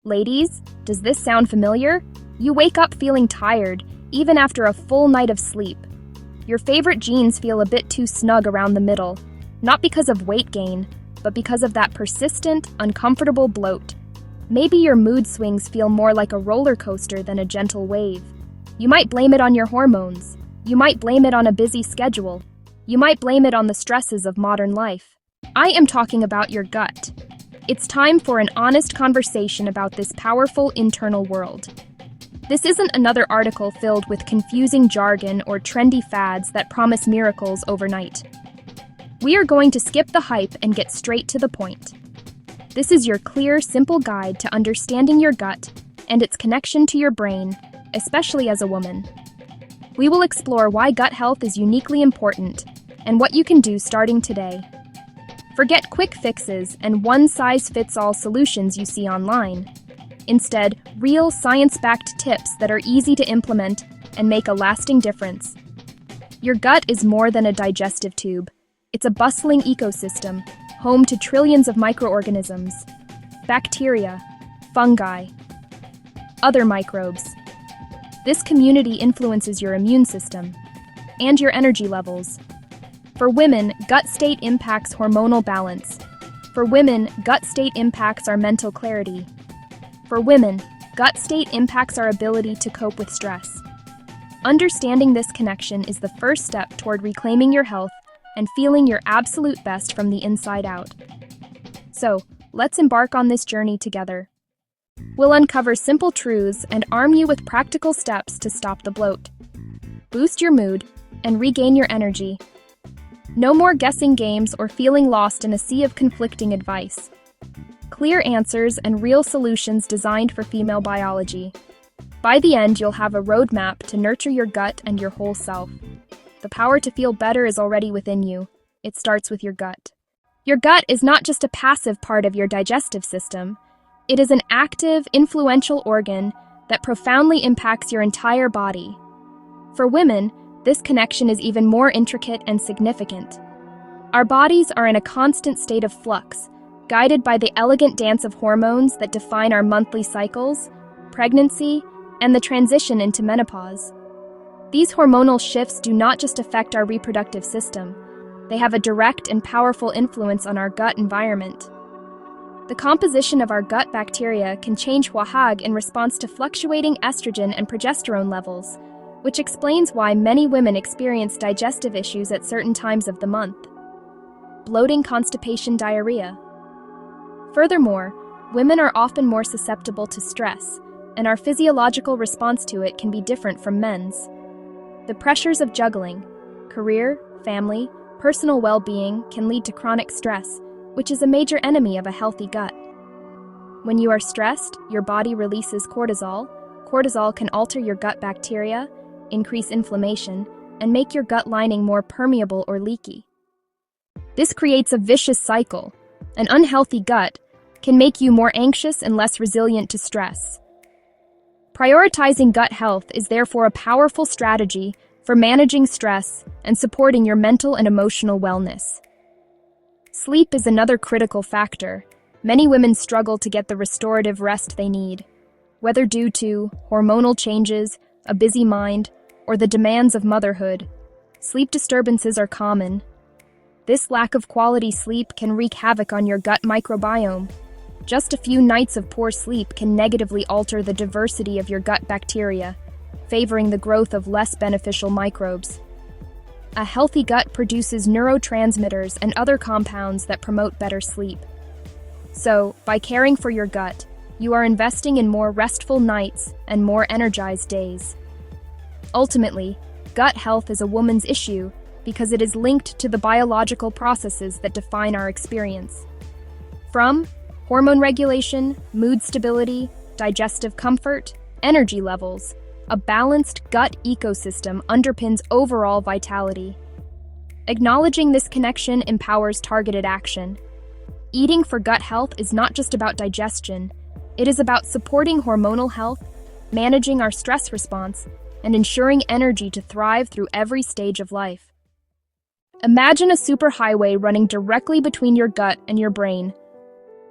Ladies, does this sound familiar? You wake up feeling tired, even after a full night of sleep. Your favorite jeans feel a bit too snug around the middle, not because of weight gain, but because of that persistent, uncomfortable bloat. Maybe your mood swings feel more like a roller coaster than a gentle wave. You might blame it on your hormones. You might blame it on a busy schedule. You might blame it on the stresses of modern life. I am talking about your gut. It's time for an honest conversation about this powerful internal world. This isn't another article filled with confusing jargon or trendy fads that promise miracles overnight. We are going to skip the hype and get straight to the point. This is your clear, simple guide to understanding your gut and its connection to your brain, especially as a woman. We will explore why gut health is uniquely important and what you can do starting today. Forget quick fixes and one-size-fits-all solutions you see online. Instead, real science-backed tips that are easy to implement and make a lasting difference. Your gut is more than a digestive tube. It's a bustling ecosystem, home to trillions of microorganisms, bacteria, fungi, other microbes. This community influences your immune system and your energy levels. For women, gut state impacts hormonal balance. For women, gut state impacts our mental clarity. For women, gut state impacts our ability to cope with stress. Understanding this connection is the first step toward reclaiming your health and feeling your absolute best from the inside out. So, let's embark on this journey together. We'll uncover simple truths and arm you with practical steps to stop the bloat, boost your mood, and regain your energy. No more guessing games or feeling lost in a sea of conflicting advice. Clear answers and real solutions designed for female biology. By the end, you'll have a roadmap to nurture your gut and your whole self. The power to feel better is already within you. It starts with your gut. Your gut is not just a passive part of your digestive system. It is an active, influential organ that profoundly impacts your entire body. For women, this connection is even more intricate and significant. Our bodies are in a constant state of flux, guided by the elegant dance of hormones that define our monthly cycles, pregnancy, and the transition into menopause. These hormonal shifts do not just affect our reproductive system, they have a direct and powerful influence on our gut environment. The composition of our gut bacteria can change wahag in response to fluctuating estrogen and progesterone levels, which explains why many women experience digestive issues at certain times of the month. Bloating, constipation, diarrhea. Furthermore, women are often more susceptible to stress, and our physiological response to it can be different from men's. The pressures of juggling, career, family, personal well-being can lead to chronic stress, which is a major enemy of a healthy gut. When you are stressed, your body releases cortisol. Cortisol can alter your gut bacteria, increase inflammation, and make your gut lining more permeable or leaky. This creates a vicious cycle. An unhealthy gut can make you more anxious and less resilient to stress. Prioritizing gut health is therefore a powerful strategy for managing stress and supporting your mental and emotional wellness. Sleep is another critical factor. Many women struggle to get the restorative rest they need, whether due to hormonal changes, a busy mind, or the demands of motherhood. Sleep disturbances are common. This lack of quality sleep can wreak havoc on your gut microbiome. Just a few nights of poor sleep can negatively alter the diversity of your gut bacteria, favoring the growth of less beneficial microbes. A healthy gut produces neurotransmitters and other compounds that promote better sleep. So, by caring for your gut, you are investing in more restful nights and more energized days. Ultimately, gut health is a woman's issue because it is linked to the biological processes that define our experience. From hormone regulation, mood stability, digestive comfort, energy levels, a balanced gut ecosystem underpins overall vitality. Acknowledging this connection empowers targeted action. Eating for gut health is not just about digestion, it is about supporting hormonal health, managing our stress response, and ensuring energy to thrive through every stage of life. Imagine a superhighway running directly between your gut and your brain.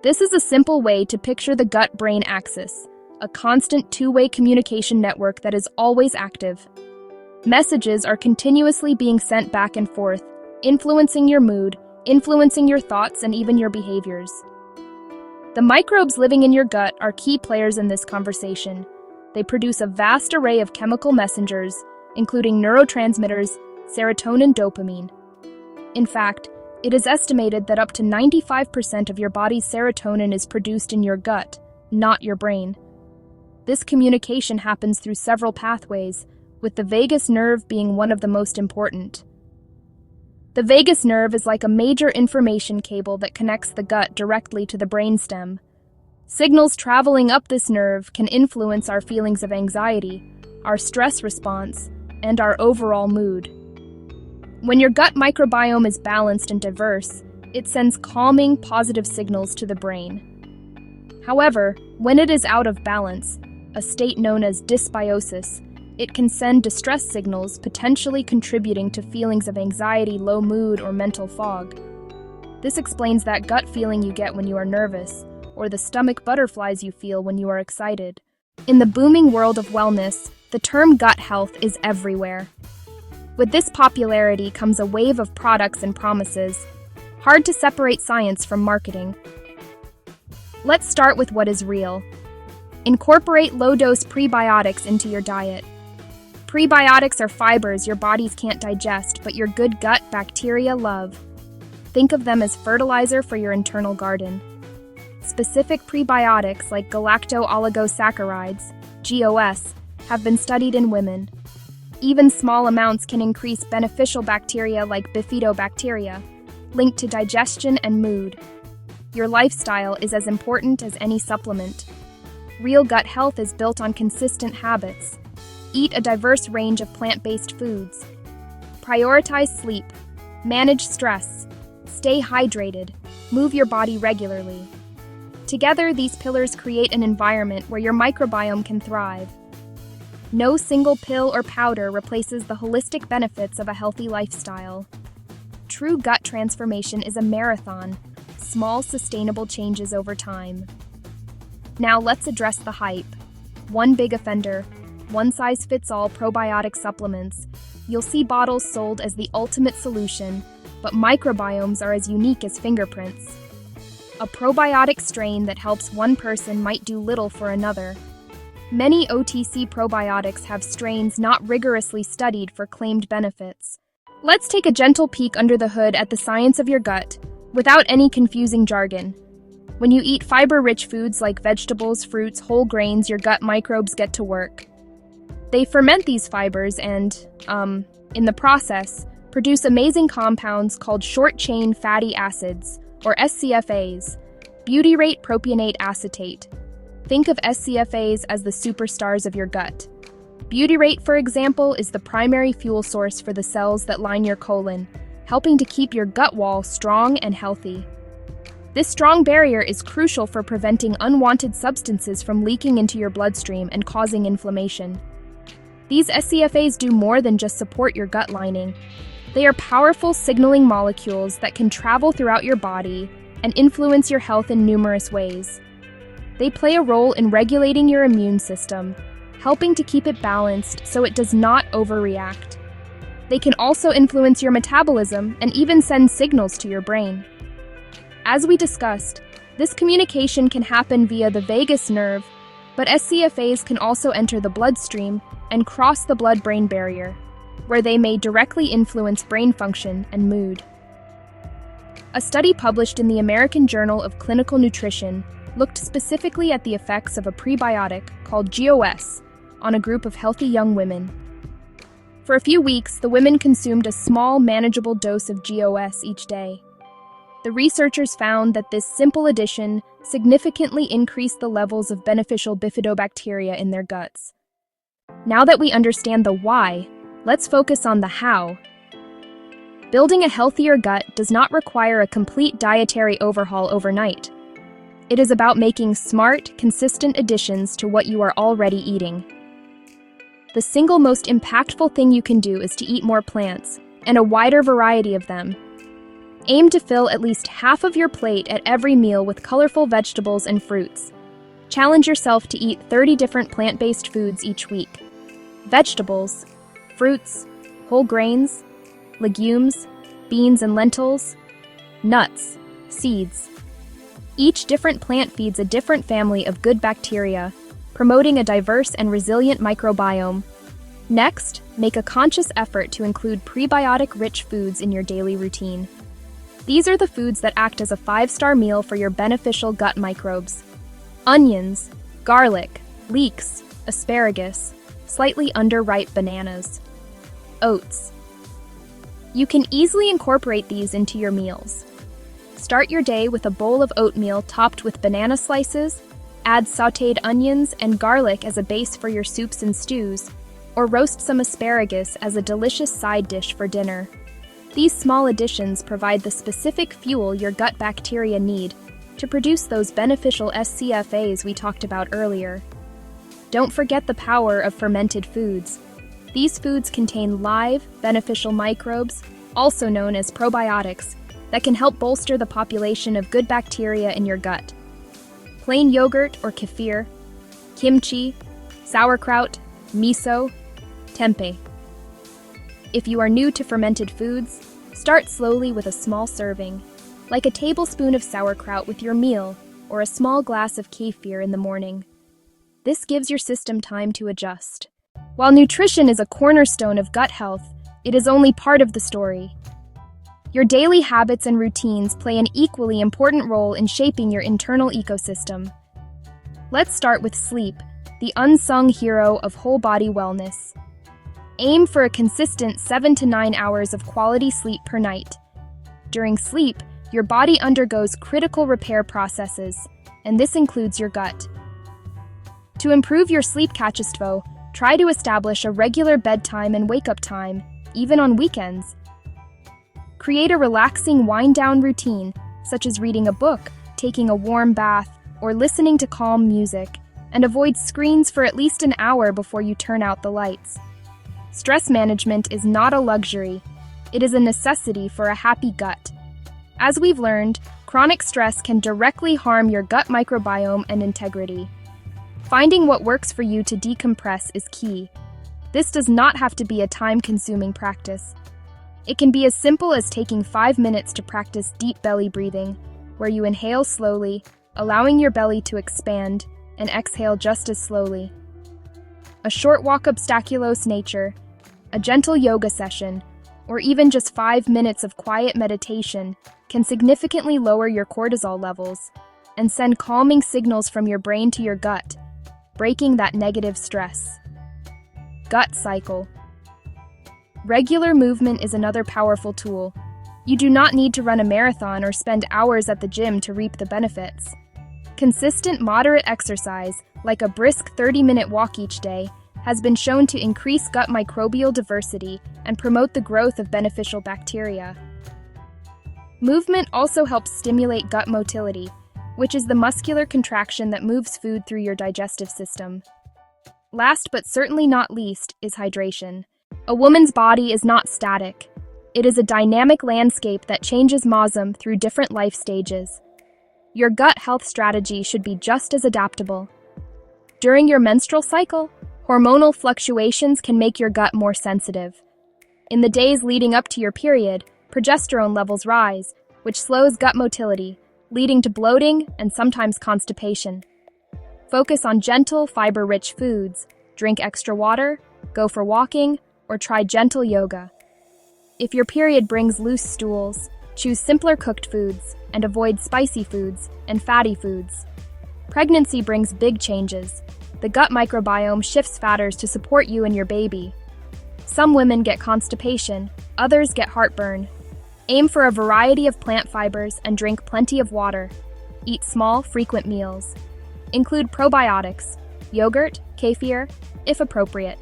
This is a simple way to picture the gut-brain axis, a constant two-way communication network that is always active. Messages are continuously being sent back and forth, influencing your mood, influencing your thoughts, and even your behaviors. The microbes living in your gut are key players in this conversation. They produce a vast array of chemical messengers, including neurotransmitters, serotonin, dopamine. In fact, it is estimated that up to 95% of your body's serotonin is produced in your gut, not your brain. This communication happens through several pathways, with the vagus nerve being one of the most important. The vagus nerve is like a major information cable that connects the gut directly to the brainstem. Signals traveling up this nerve can influence our feelings of anxiety, our stress response, and our overall mood. When your gut microbiome is balanced and diverse, it sends calming, positive signals to the brain. However, when it is out of balance, a state known as dysbiosis, it can send distress signals, potentially contributing to feelings of anxiety, low mood, or mental fog. This explains that gut feeling you get when you are nervous, or the stomach butterflies you feel when you are excited. In the booming world of wellness, the term gut health is everywhere. With this popularity comes a wave of products and promises. Hard to separate science from marketing. Let's start with what is real. Incorporate low-dose prebiotics into your diet. Prebiotics are fibers your bodies can't digest, but your good gut bacteria love. Think of them as fertilizer for your internal garden. Specific prebiotics like galacto-oligosaccharides, GOS, have been studied in women. Even small amounts can increase beneficial bacteria like bifidobacteria, linked to digestion and mood. Your lifestyle is as important as any supplement. Real gut health is built on consistent habits. Eat a diverse range of plant-based foods. Prioritize sleep. Manage stress. Stay hydrated. Move your body regularly. Together, these pillars create an environment where your microbiome can thrive. No single pill or powder replaces the holistic benefits of a healthy lifestyle. True gut transformation is a marathon, small sustainable changes over time. Now let's address the hype. One big offender, one-size-fits-all probiotic supplements. You'll see bottles sold as the ultimate solution, but microbiomes are as unique as fingerprints. A probiotic strain that helps one person might do little for another. Many OTC probiotics have strains not rigorously studied for claimed benefits. Let's take a gentle peek under the hood at the science of your gut, without any confusing jargon. When you eat fiber-rich foods like vegetables, fruits, whole grains, your gut microbes get to work. They ferment these fibers and, in the process, produce amazing compounds called short-chain fatty acids, or SCFAs, butyrate propionate acetate. Think of SCFAs as the superstars of your gut. Butyrate, for example, is the primary fuel source for the cells that line your colon, helping to keep your gut wall strong and healthy. This strong barrier is crucial for preventing unwanted substances from leaking into your bloodstream and causing inflammation. These SCFAs do more than just support your gut lining. They are powerful signaling molecules that can travel throughout your body and influence your health in numerous ways. They play a role in regulating your immune system, helping to keep it balanced so it does not overreact. They can also influence your metabolism and even send signals to your brain. As we discussed, this communication can happen via the vagus nerve, but SCFAs can also enter the bloodstream and cross the blood-brain barrier, where they may directly influence brain function and mood. A study published in the American Journal of Clinical Nutrition looked specifically at the effects of a prebiotic called GOS on a group of healthy young women. For a few weeks, the women consumed a small, manageable dose of GOS each day. The researchers found that this simple addition significantly increased the levels of beneficial bifidobacteria in their guts. Now that we understand the why, let's focus on the how. Building a healthier gut does not require a complete dietary overhaul overnight. It is about making smart, consistent additions to what you are already eating. The single most impactful thing you can do is to eat more plants, and a wider variety of them. Aim to fill at least half of your plate at every meal with colorful vegetables and fruits. Challenge yourself to eat 30 different plant-based foods each week. Vegetables, fruits, whole grains, legumes, beans and lentils, nuts, seeds. Each different plant feeds a different family of good bacteria, promoting a diverse and resilient microbiome. Next, make a conscious effort to include prebiotic-rich foods in your daily routine. These are the foods that act as a 5-star meal for your beneficial gut microbes. Onions, garlic, leeks, asparagus, slightly underripe bananas. Oats. You can easily incorporate these into your meals. Start your day with a bowl of oatmeal topped with banana slices, add sautéed onions and garlic as a base for your soups and stews, or roast some asparagus as a delicious side dish for dinner. These small additions provide the specific fuel your gut bacteria need to produce those beneficial SCFAs we talked about earlier. Don't forget the power of fermented foods. These foods contain live, beneficial microbes, also known as probiotics, that can help bolster the population of good bacteria in your gut. Plain yogurt or kefir, kimchi, sauerkraut, miso, tempeh. If you are new to fermented foods, start slowly with a small serving, like a tablespoon of sauerkraut with your meal or a small glass of kefir in the morning. This gives your system time to adjust. While nutrition is a cornerstone of gut health, it is only part of the story. Your daily habits and routines play an equally important role in shaping your internal ecosystem. Let's start with sleep, the unsung hero of whole-body wellness. Aim for a consistent 7 to 9 hours of quality sleep per night. During sleep, your body undergoes critical repair processes, and this includes your gut. To improve your sleep kачество, try to establish a regular bedtime and wake-up time, even on weekends. Create a relaxing wind-down routine, such as reading a book, taking a warm bath, or listening to calm music, and avoid screens for at least an hour before you turn out the lights. Stress management is not a luxury. It is a necessity for a happy gut. As we've learned, chronic stress can directly harm your gut microbiome and integrity. Finding what works for you to decompress is key. This does not have to be a time-consuming practice. It can be as simple as taking 5 minutes to practice deep belly breathing, where you inhale slowly, allowing your belly to expand, and exhale just as slowly. A short walk up stacculose nature, a gentle yoga session, or even just 5 minutes of quiet meditation can significantly lower your cortisol levels and send calming signals from your brain to your gut, breaking that negative stress. Gut cycle. Regular movement is another powerful tool. You do not need to run a marathon or spend hours at the gym to reap the benefits. Consistent, moderate exercise, like a brisk 30-minute walk each day, has been shown to increase gut microbial diversity and promote the growth of beneficial bacteria. Movement also helps stimulate gut motility, which is the muscular contraction that moves food through your digestive system. Last but certainly not least is hydration. A woman's body is not static. It is a dynamic landscape that changes MOSM through different life stages. Your gut health strategy should be just as adaptable. During your menstrual cycle, hormonal fluctuations can make your gut more sensitive. In the days leading up to your period, progesterone levels rise, which slows gut motility, leading to bloating and sometimes constipation. Focus on gentle, fiber-rich foods, drink extra water, go for walking, or try gentle yoga. If your period brings loose stools, choose simpler cooked foods and avoid spicy foods and fatty foods. Pregnancy brings big changes. The gut microbiome shifts fatters to support you and your baby. Some women get constipation, others get heartburn. Aim for a variety of plant fibers and drink plenty of water. Eat small, frequent meals. Include probiotics, yogurt, kefir, if appropriate.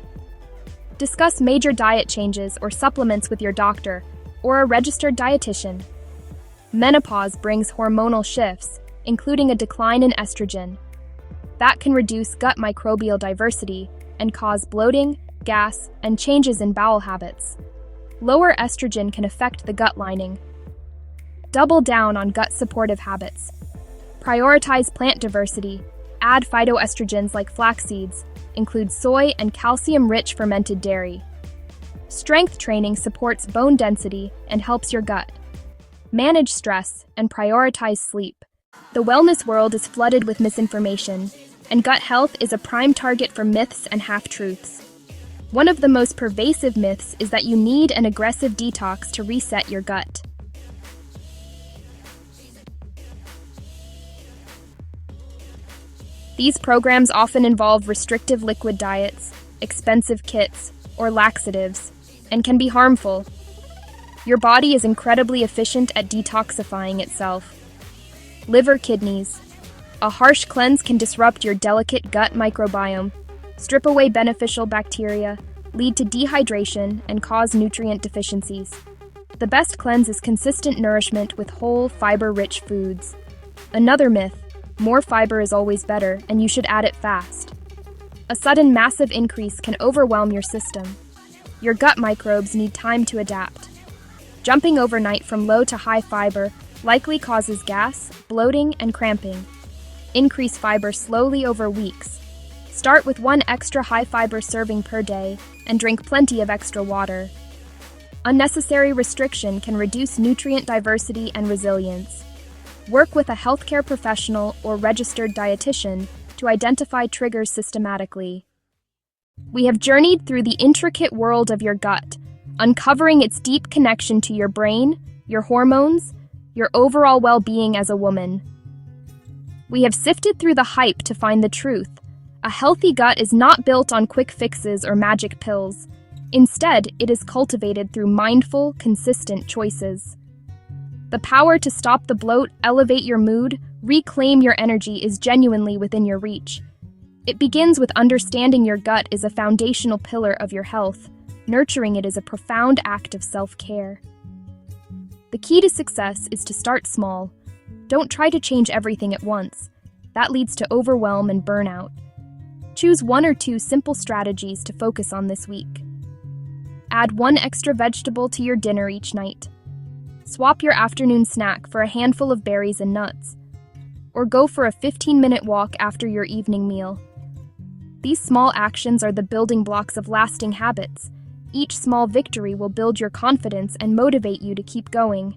Discuss major diet changes or supplements with your doctor or a registered dietitian. Menopause brings hormonal shifts, including a decline in estrogen. That can reduce gut microbial diversity and cause bloating, gas, and changes in bowel habits. Lower estrogen can affect the gut lining. Double down on gut-supportive habits. Prioritize plant diversity. Add phytoestrogens like flax seeds. Include soy and calcium-rich fermented dairy. Strength training supports bone density and helps your gut. Manage stress and prioritize sleep. The wellness world is flooded with misinformation, and gut health is a prime target for myths and half-truths. One of the most pervasive myths is that you need an aggressive detox to reset your gut. These programs often involve restrictive liquid diets, expensive kits, or laxatives, and can be harmful. Your body is incredibly efficient at detoxifying itself. Liver kidneys. A harsh cleanse can disrupt your delicate gut microbiome, strip away beneficial bacteria, lead to dehydration, and cause nutrient deficiencies. The best cleanse is consistent nourishment with whole, fiber-rich foods. Another myth: more fiber is always better, and you should add it fast. A sudden massive increase can overwhelm your system. Your gut microbes need time to adapt. Jumping overnight from low to high fiber likely causes gas, bloating, and cramping. Increase fiber slowly over weeks. Start with 1 extra high-fiber serving per day and drink plenty of extra water. Unnecessary restriction can reduce nutrient diversity and resilience. Work with a healthcare professional or registered dietitian to identify triggers systematically. We have journeyed through the intricate world of your gut, uncovering its deep connection to your brain, your hormones, your overall well-being as a woman. We have sifted through the hype to find the truth. A healthy gut is not built on quick fixes or magic pills. Instead, it is cultivated through mindful, consistent choices. The power to stop the bloat, elevate your mood, reclaim your energy is genuinely within your reach. It begins with understanding your gut is a foundational pillar of your health. Nurturing it is a profound act of self-care. The key to success is to start small. Don't try to change everything at once. That leads to overwhelm and burnout. Choose 1 or 2 simple strategies to focus on this week. Add 1 extra vegetable to your dinner each night. Swap your afternoon snack for a handful of berries and nuts. Or go for a 15-minute walk after your evening meal. These small actions are the building blocks of lasting habits. Each small victory will build your confidence and motivate you to keep going.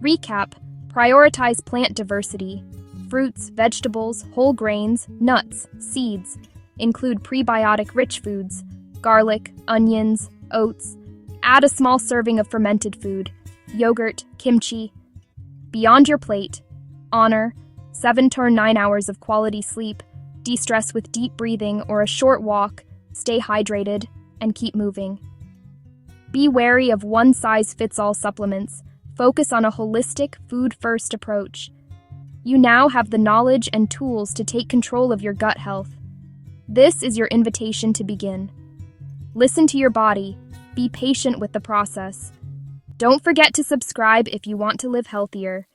Recap: prioritize plant diversity. Fruits, vegetables, whole grains, nuts, seeds. Include prebiotic-rich foods, garlic, onions, oats. Add a small serving of fermented food, yogurt, kimchi. Beyond your plate, honor 7 to 9 hours of quality sleep, de-stress with deep breathing or a short walk, stay hydrated, and keep moving. Be wary of one-size-fits-all supplements. Focus on a holistic, food-first approach. You now have the knowledge and tools to take control of your gut health. This is your invitation to begin. Listen to your body. Be patient with the process. Don't forget to subscribe if you want to live healthier.